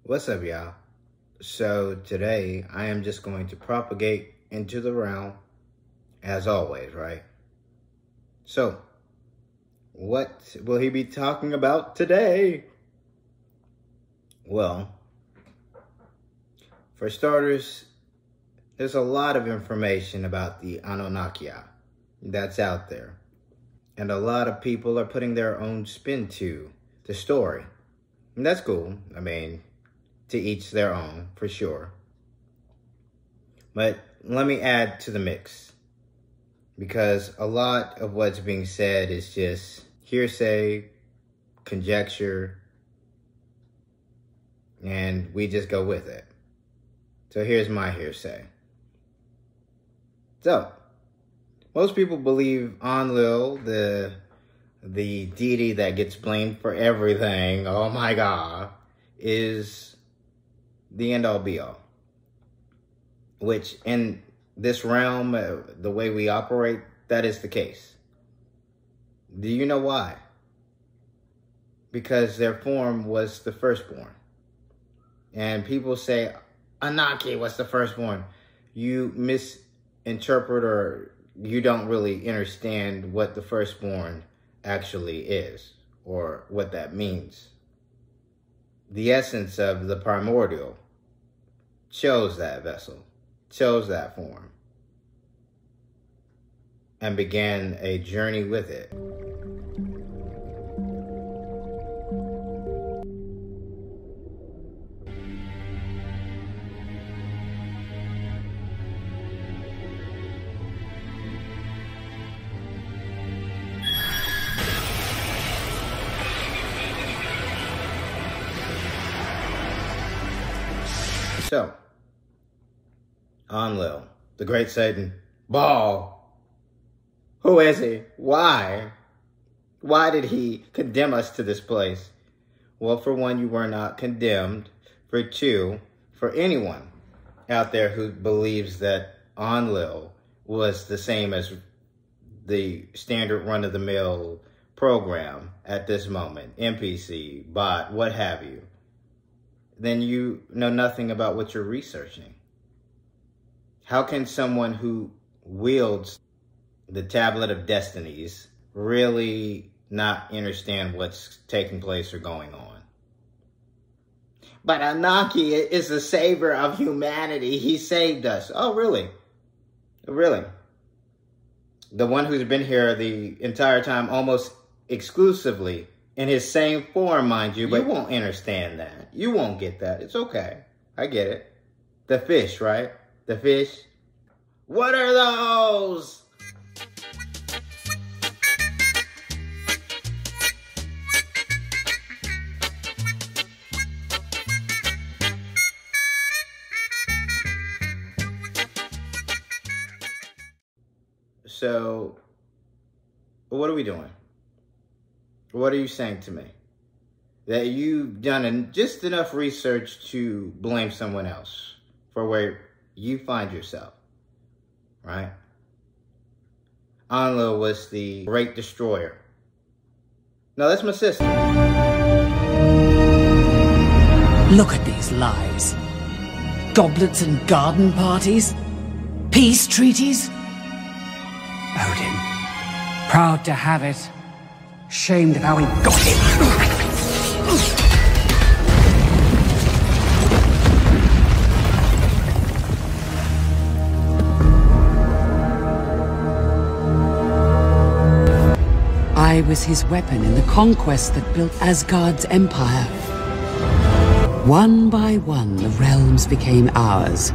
What's up, y'all? So today I am just going to propagate into the realm as always, right? So what will he be talking about today? Well, for starters, there's a lot of information about the Anunnaki that's out there. And a lot of people are putting their own spin to the story. And that's cool. I mean, to each their own, for sure. But let me add to the mix, because a lot of what's being said is just hearsay, conjecture, and we just go with it. So here's my hearsay. So, most people believe Enlil, the deity that gets blamed for everything, oh my God, is the end-all be-all. Which, in this realm, the way we operate, that is the case. Do you know why? Because their form was the firstborn. And people say, Anunnaki was the firstborn. You misinterpret, or you don't really understand what the firstborn actually is, or what that means. The essence of the primordial chose that vessel, chose that form, and began a journey with it. So, Enlil, the great Satan, Baal, who is he? Why? Why did he condemn us to this place? Well, for one, you were not condemned. For two, for anyone out there who believes that Enlil was the same as the standard run-of-the-mill program at this moment, NPC, bot, what have you, then you know nothing about what you're researching. How can someone who wields the Tablet of Destinies really not understand what's taking place or going on? But Anunnaki is the savior of humanity. He saved us. Oh, really? Really? The one who's been here the entire time, almost exclusively, in his same form, mind you, but you won't understand that. You won't get that. It's okay. I get it. The fish, right? The fish. What are those? So, what are we doing? What are you saying to me? That you've done just enough research to blame someone else for where you find yourself, right? Enlil was the great destroyer. No, that's my sister. Look at these lies. Goblets and garden parties? Peace treaties? Odin, proud to have it. Shamed of how he got it. I was his weapon in the conquest that built Asgard's empire. One by one, the realms became ours.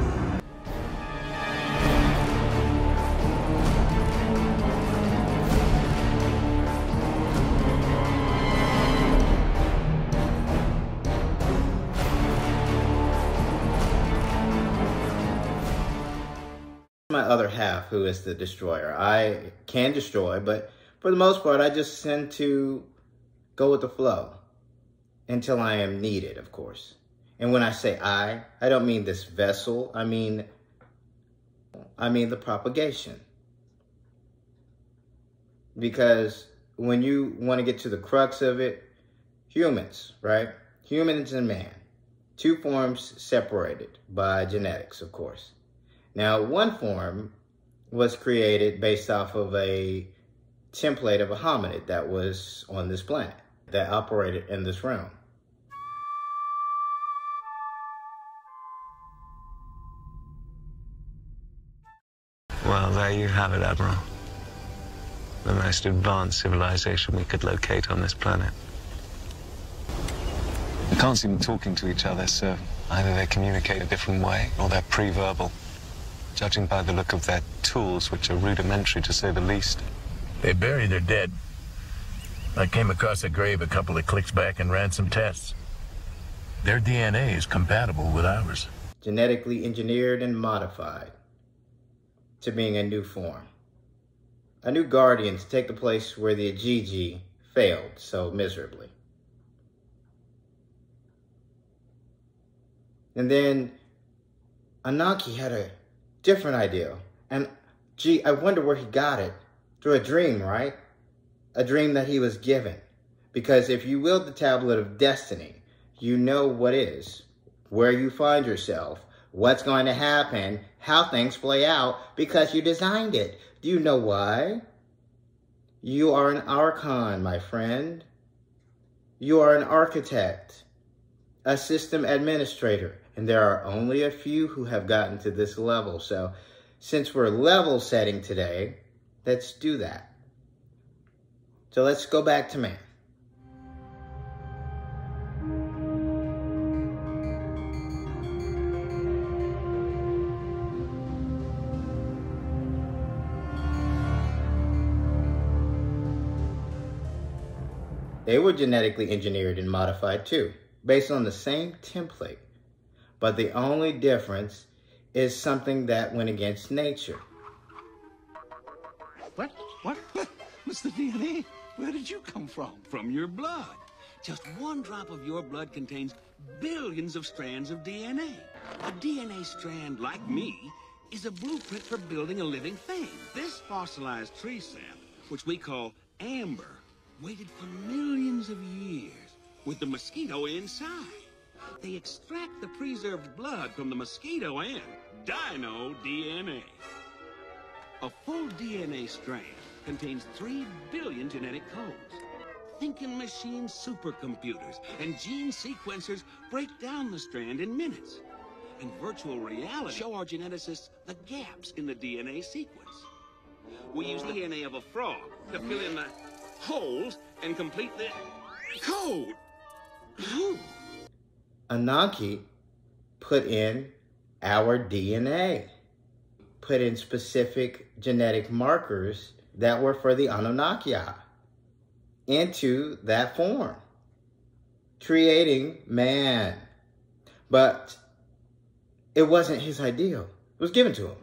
My other half, who is the destroyer. I can destroy, but for the most part, I just tend to go with the flow until I am needed, of course. And when I say I don't mean this vessel. I mean the propagation. Because when you want to get to the crux of it, humans, right? Humans and man. Two forms separated by genetics, of course. Now, one form was created based off of a template of a hominid that was on this planet, that operated in this realm. Well, there you have it, Admiral. The most advanced civilization we could locate on this planet. I can't see them talking to each other, so either they communicate a different way or they're pre-verbal, judging by the look of their tools, which are rudimentary to say the least. They bury their dead. I came across a grave a couple of clicks back and ran some tests. Their DNA is compatible with ours. Genetically engineered and modified to being a new form. A new guardian to take the place where the Ajiji failed so miserably. And then Ananki had a different idea. And gee, I wonder where he got it. Through a dream, right? A dream that he was given. Because if you wield the tablet of destiny, you know what is, where you find yourself, what's going to happen, how things play out, because you designed it. Do you know why? You are an archon, my friend. You are an architect, a system administrator, and there are only a few who have gotten to this level. So since we're level setting today, let's do that. So let's go back to man. They were genetically engineered and modified too, based on the same template. But the only difference is something that went against nature. What? What's the DNA? Where did you come from? From your blood. Just one drop of your blood contains billions of strands of DNA. A DNA strand, like me, is a blueprint for building a living thing. This fossilized tree sap, which we call amber, waited for millions of years with the mosquito inside. They extract the preserved blood from the mosquito and dino DNA. A full DNA strand contains 3 billion genetic codes. Thinking machine supercomputers and gene sequencers break down the strand in minutes. And virtual reality show our geneticists the gaps in the DNA sequence. We use the DNA of a frog to fill in the holes and complete the code. Ananki put in our DNA, put in specific genetic markers that were for the Anunnaki into that form, creating man. But it wasn't his ideal. It was given to him.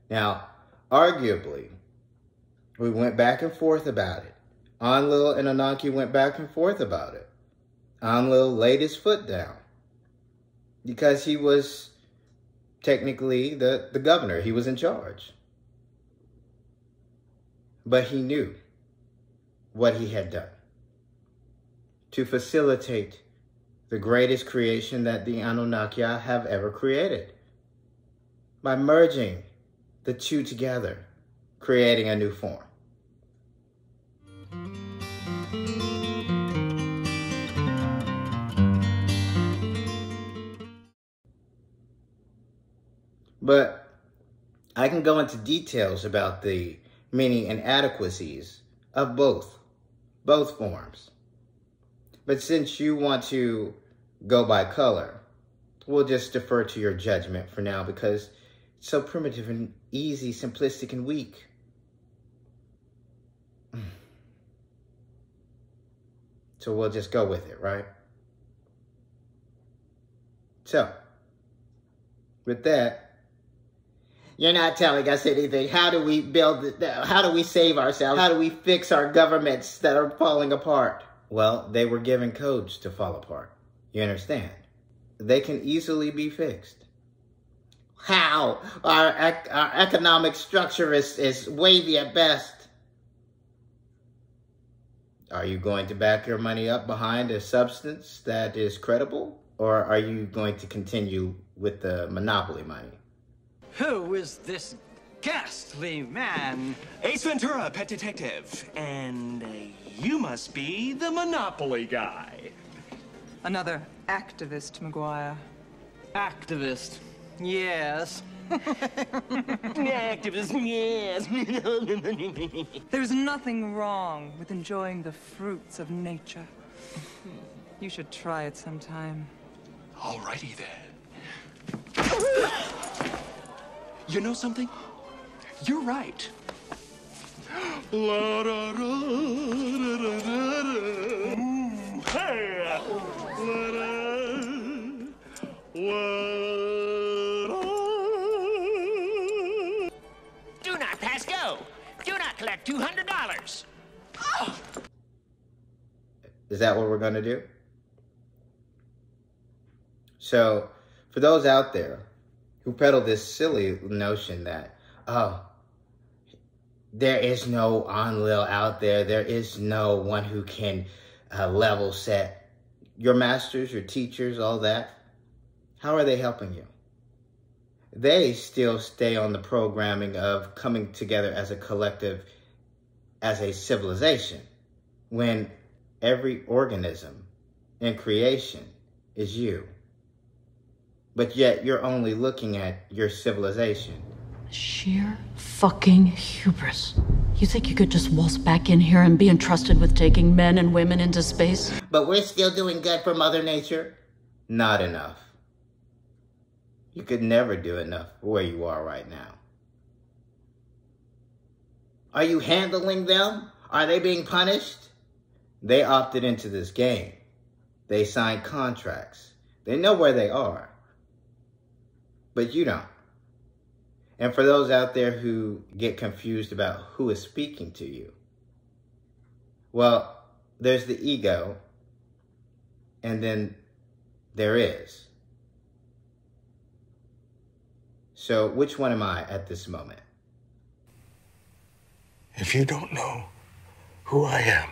Now, arguably, we went back and forth about it. Enlil and Ananki went back and forth about it. Enlil laid his foot down because he was technically the governor. He was in charge. But he knew what he had done to facilitate the greatest creation that the Anunnaki have ever created by merging the two together, creating a new form. But I can go into details about the many inadequacies of both forms. But since you want to go by color, we'll just defer to your judgment for now because it's so primitive and easy, simplistic and weak. So we'll just go with it, right? So, with that, you're not telling us anything. How do we how do we save ourselves? How do we fix our governments that are falling apart? Well, they were given codes to fall apart. You understand? They can easily be fixed. How? Our economic structure is wavy at best. Are you going to back your money up behind a substance that is credible? Or are you going to continue with the monopoly money? Who is this ghastly man? Ace Ventura, pet detective. And you must be the Monopoly guy. Another activist, McGuire. Activist. Yes. Activist, yes. There's nothing wrong with enjoying the fruits of nature. You should try it sometime. Alrighty then. You know something? You're right. La, da, da, da, da, da, da. Hey. La, da, la, da. Do not pass go. Do not collect $200. Oh. Is that what we're going to do? So, for those out there who peddle this silly notion that, oh, there is no Enlil out there, there is no one who can level set your masters, your teachers, all that, how are they helping you? They still stay on the programming of coming together as a collective, as a civilization, when every organism in creation is you. But yet you're only looking at your civilization. Sheer fucking hubris. You think you could just waltz back in here and be entrusted with taking men and women into space? But we're still doing good for Mother Nature? Not enough. You could never do enough for where you are right now. Are you handling them? Are they being punished? They opted into this game. They signed contracts. They know where they are. But you don't. And for those out there who get confused about who is speaking to you, well, there's the ego, and then there is. So which one am I at this moment? If you don't know who I am,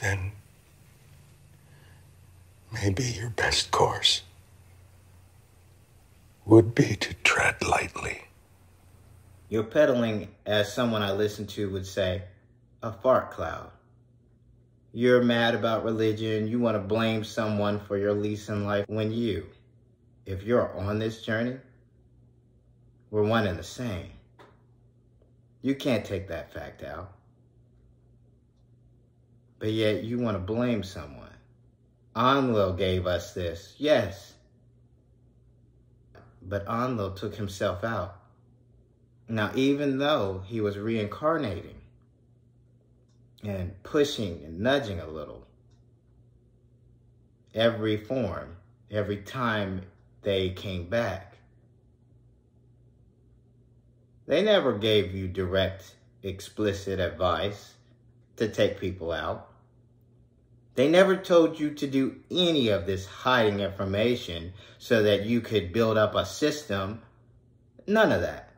then maybe your best course would be to tread lightly. You're peddling, as someone I listen to would say, a fart cloud. You're mad about religion. You want to blame someone for your lease in life when you, if you're on this journey, we're one and the same. You can't take that fact out. But yet you want to blame someone. Enlil gave us this, yes. But Enlil took himself out. Now, even though he was reincarnating and pushing and nudging a little, every form, every time they came back, they never gave you direct, explicit advice to take people out. They never told you to do any of this hiding information so that you could build up a system. None of that.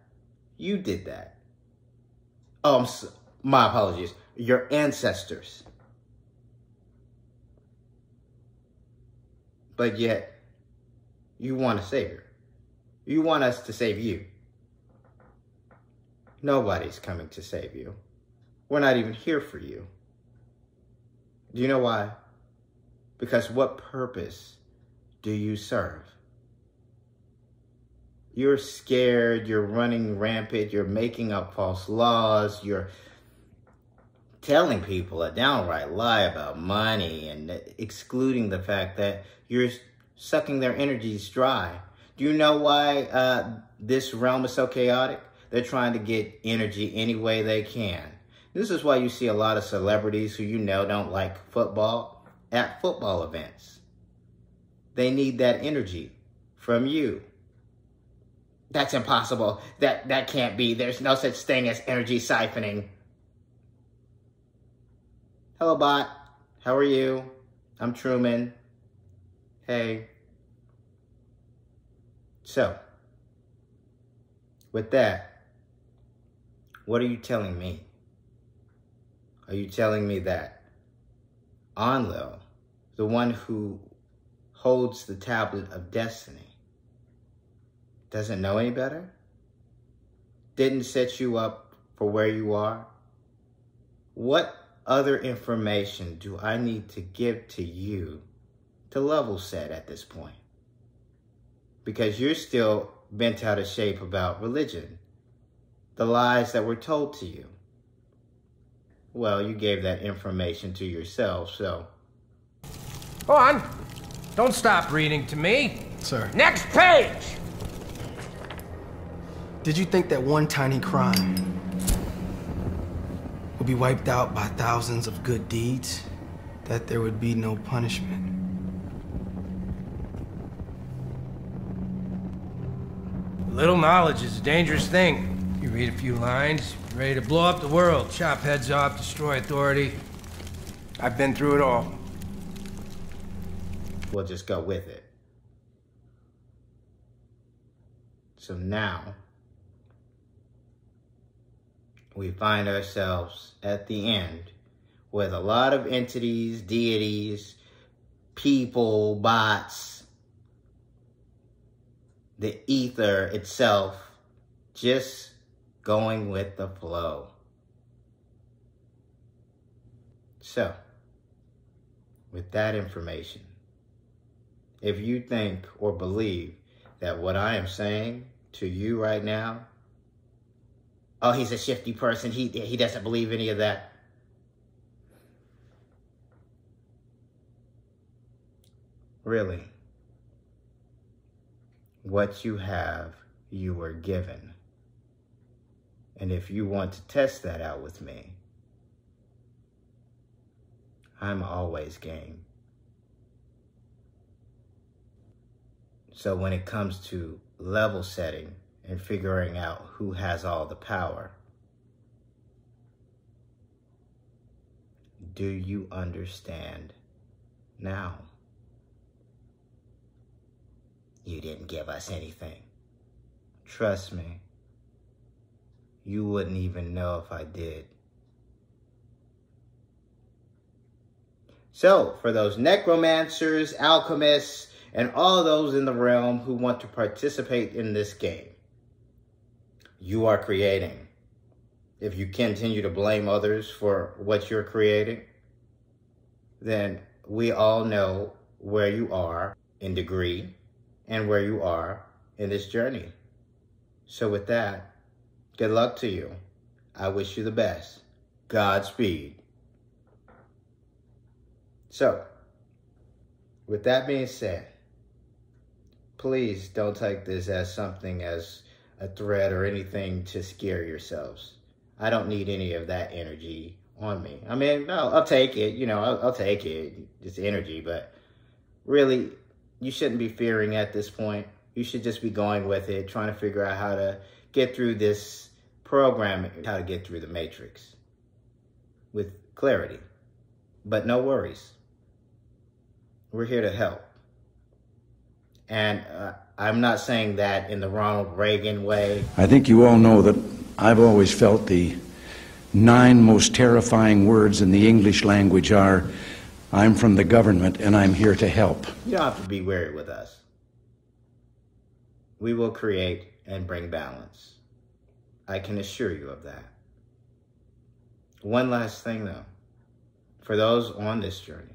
You did that. Oh, my apologies. Your ancestors. But yet, you want a savior. You want us to save you. Nobody's coming to save you. We're not even here for you. Do you know why? Because what purpose do you serve? You're scared, you're running rampant, you're making up false laws, you're telling people a downright lie about money and excluding the fact that you're sucking their energies dry. Do you know why this realm is so chaotic? They're trying to get energy any way they can. This is why you see a lot of celebrities who you know don't like football at football events. They need that energy from you. That's impossible. That can't be. There's no such thing as energy siphoning. Hello, bot. How are you? I'm Truman. Hey. So, with that, what are you telling me? Are you telling me that Enlil, the one who holds the tablet of destiny, doesn't know any better? Didn't set you up for where you are? What other information do I need to give to you to level set at this point? Because you're still bent out of shape about religion, the lies that were told to you. Well, you gave that information to yourself, so. Go on. Don't stop reading to me. Sir. Next page! Did you think that one tiny crime would be wiped out by thousands of good deeds? That there would be no punishment? Little knowledge is a dangerous thing. You read a few lines, you're ready to blow up the world, chop heads off, destroy authority. I've been through it all. We'll just go with it. So now, we find ourselves at the end with a lot of entities, deities, people, bots, the ether itself, just going with the flow. So, with that information, if you think or believe that what I am saying to you right now, oh, he's a shifty person, he doesn't believe any of that. Really, what you have, you were given. And if you want to test that out with me, I'm always game. So when it comes to level setting and figuring out who has all the power, do you understand now? You didn't give us anything. Trust me, you wouldn't even know if I did. So, for those necromancers, alchemists, and all those in the realm who want to participate in this game, you are creating. If you continue to blame others for what you're creating, then we all know where you are in degree and where you are in this journey. So with that, good luck to you. I wish you the best. Godspeed. So, with that being said, please don't take this as something as a threat or anything to scare yourselves. I don't need any of that energy on me. I mean, no, I'll take it, you know, I'll take it. It's energy, but really, you shouldn't be fearing at this point. You should just be going with it, trying to figure out how to get through this programming, how to get through the matrix with clarity. But no worries. We're here to help. And I'm not saying that in the Ronald Reagan way. I think you all know that I've always felt the 9 most terrifying words in the English language are, I'm from the government and I'm here to help. You don't have to be weary with us. We will create and bring balance. I can assure you of that. One last thing though, for those on this journey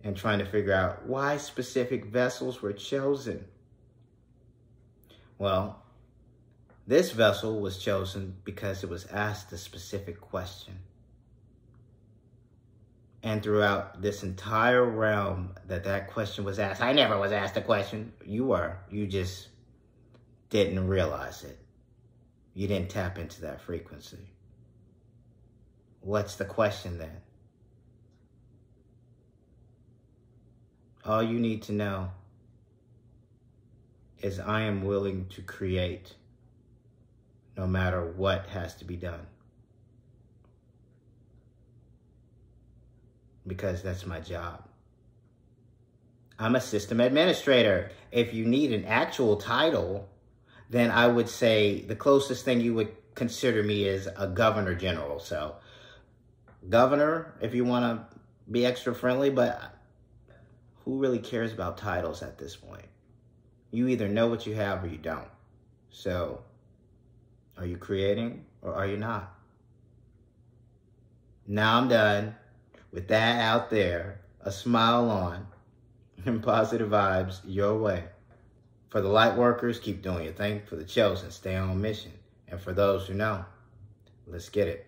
and trying to figure out why specific vessels were chosen. Well, this vessel was chosen because it was asked a specific question. And throughout this entire realm that question was asked, I never was asked a question. You were. You just didn't realize it. You didn't tap into that frequency. What's the question then? All you need to know is I am willing to create no matter what has to be done. Because that's my job. I'm a system administrator. If you need an actual title, then I would say the closest thing you would consider me is a governor general. So, governor, if you want to be extra friendly, but who really cares about titles at this point? You either know what you have or you don't. So, are you creating or are you not? Now I'm done. With that out there, a smile on, and positive vibes your way. For the light workers, keep doing your thing. For the chosen, stay on mission. And for those who know, let's get it.